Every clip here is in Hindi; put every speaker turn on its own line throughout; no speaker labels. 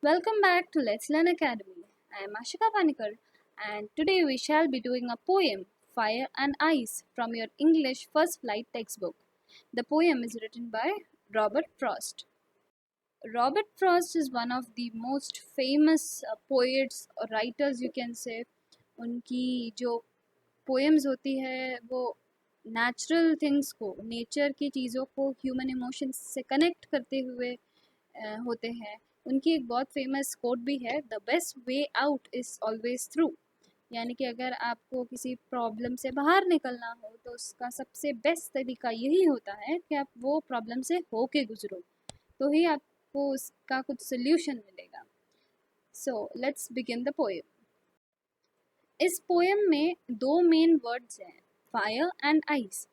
Welcome back to Let's Learn Academy. I am Ashika Panikar and today we shall be doing a poem, Fire and Ice, from your English First Flight textbook. The poem is written by Robert Frost. Robert Frost is one of the most famous poets or writers you can say. उनकी जो पोएम्स होती है वो नेचुरल थिंग्स को, नेचर की चीज़ों को ह्यूमन इमोशंस से कनेक्ट करते हुए होते हैं। उनकी एक बहुत फेमस कोट भी है, the best way out is always through. यानी कि अगर आपको किसी प्रॉब्लम से बाहर निकलना हो तो उसका सबसे बेस्ट तरीका यही होता है कि आप वो प्रॉब्लम से होके गुजरो, तो ही आपको उसका कुछ सोल्यूशन मिलेगा। So let's begin the poem. इस पोएम में दो मेन वर्ड्स हैं, फायर एंड आइस।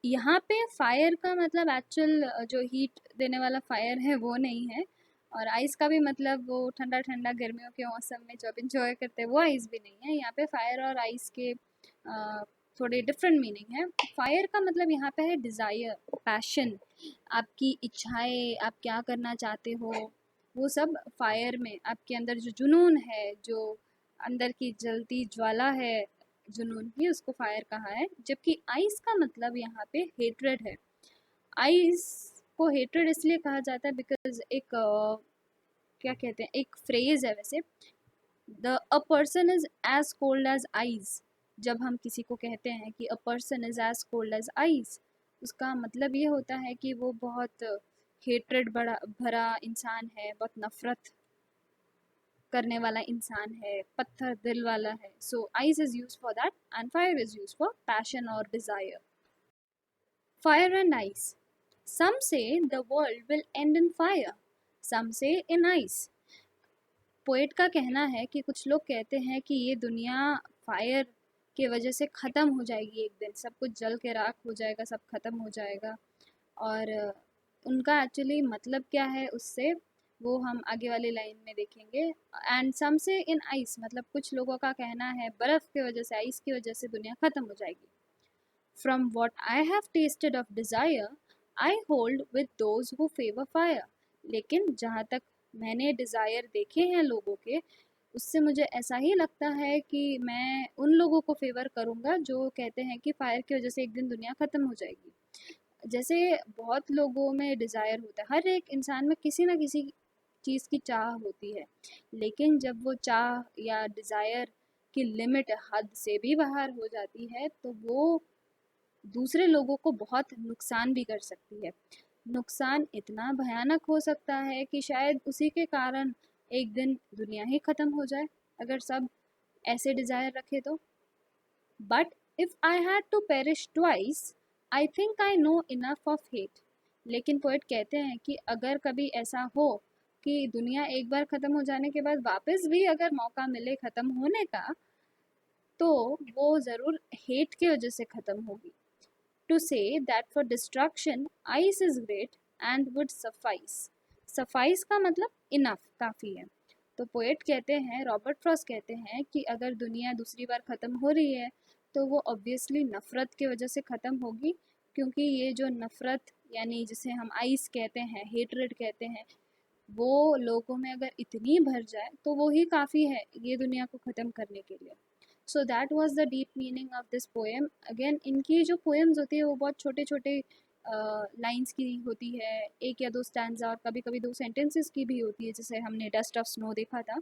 यहाँ पे फायर का मतलब एक्चुअल जो हीट देने वाला फायर है वो नहीं है, और आइस का भी मतलब वो ठंडा ठंडा गर्मियों के मौसम में जो आप इंजॉय करते हैं वो आइस भी नहीं है। यहाँ पे फायर और आइस के थोड़े डिफरेंट मीनिंग है। फायर का मतलब यहाँ पे है डिज़ायर, पैशन, आपकी इच्छाएं, आप क्या करना चाहते हो वो सब फायर में, आपके अंदर जो जुनून है, जो अंदर की जलती ज्वाला है जुनून की, उसको फायर कहा है। जबकि आइस का मतलब यहाँ पे हेट्रेड है। आइस को हेट्रेड इसलिए कहा जाता है बिकॉज एक क्या कहते हैं, एक फ्रेज है वैसे, the a person is as cold as ice. जब हम किसी को कहते हैं कि a person is as cold as ice, उसका मतलब ये होता है कि वो बहुत हेट्रेड बड़ा भरा इंसान है, बहुत नफरत करने वाला इंसान है, पत्थर दिल वाला है। So ice is use for that and fire is use for passion और desire. Fire and ice, some say the world will end in fire, some say in ice. Poet का कहना है कि कुछ लोग कहते हैं कि ये दुनिया फायर के वजह से ख़त्म हो जाएगी, एक दिन सब कुछ जल के राख हो जाएगा, सब ख़त्म हो जाएगा। और उनका एक्चुअली मतलब क्या है उससे वो हम आगे वाली लाइन में देखेंगे। And some say in ice मतलब कुछ लोगों का कहना है बर्फ़ की वजह से, आइस की वजह से दुनिया ख़त्म हो जाएगी। From what I have tested of desire I hold with those who favour fire. लेकिन जहाँ तक मैंने डिज़ायर देखे हैं लोगों के, उससे मुझे ऐसा ही लगता है कि मैं उन लोगों को फेवर करूँगा जो कहते हैं कि फायर की वजह से एक दिन दुनिया ख़त्म हो जाएगी। जैसे बहुत लोगों में डिज़ायर होता है, हर एक इंसान में किसी ना किसी चीज़ की चाह होती है, लेकिन जब वो चाह या डिज़ायर की लिमिट हद से भी बाहर हो जाती है तो वो दूसरे लोगों को बहुत नुकसान भी कर सकती है। नुकसान इतना भयानक हो सकता है कि शायद उसी के कारण एक दिन दुनिया ही ख़त्म हो जाए, अगर सब ऐसे डिज़ायर रखे तो। But if I had to perish twice I think I know enough of hate. लेकिन पोएट कहते हैं कि अगर कभी ऐसा हो कि दुनिया एक बार ख़त्म हो जाने के बाद वापस भी अगर मौका मिले ख़त्म होने का, तो वो ज़रूर हेट की वजह से ख़त्म होगी। To say that for destruction ice is great and would suffice। suffice का मतलब enough, काफ़ी है। तो पोएट कहते हैं, रॉबर्ट फ्रॉस्ट कहते हैं कि अगर दुनिया दूसरी बार ख़त्म हो रही है तो वो ऑब्वियसली नफ़रत की वजह से ख़त्म होगी, क्योंकि ये जो नफ़रत यानी जिसे हम आइस कहते हैं, हेटरेड कहते हैं, वो लोगों में अगर इतनी भर जाए तो वो ही काफ़ी है ये दुनिया को ख़त्म करने के लिए। So that was the deep meaning of this poem. Again इनकी जो पोएम्स होती है वो बहुत छोटे छोटे लाइंस की होती है, एक या दो स्टैंजा और कभी कभी दो सेंटेंसेस की भी होती है, जैसे हमने डस्ट ऑफ स्नो देखा था,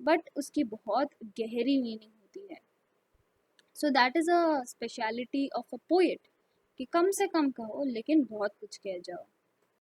बट उसकी बहुत गहरी मीनिंग होती है। So that is a speciality of a poet कि कम से कम कहो लेकिन बहुत कुछ कह जाओ।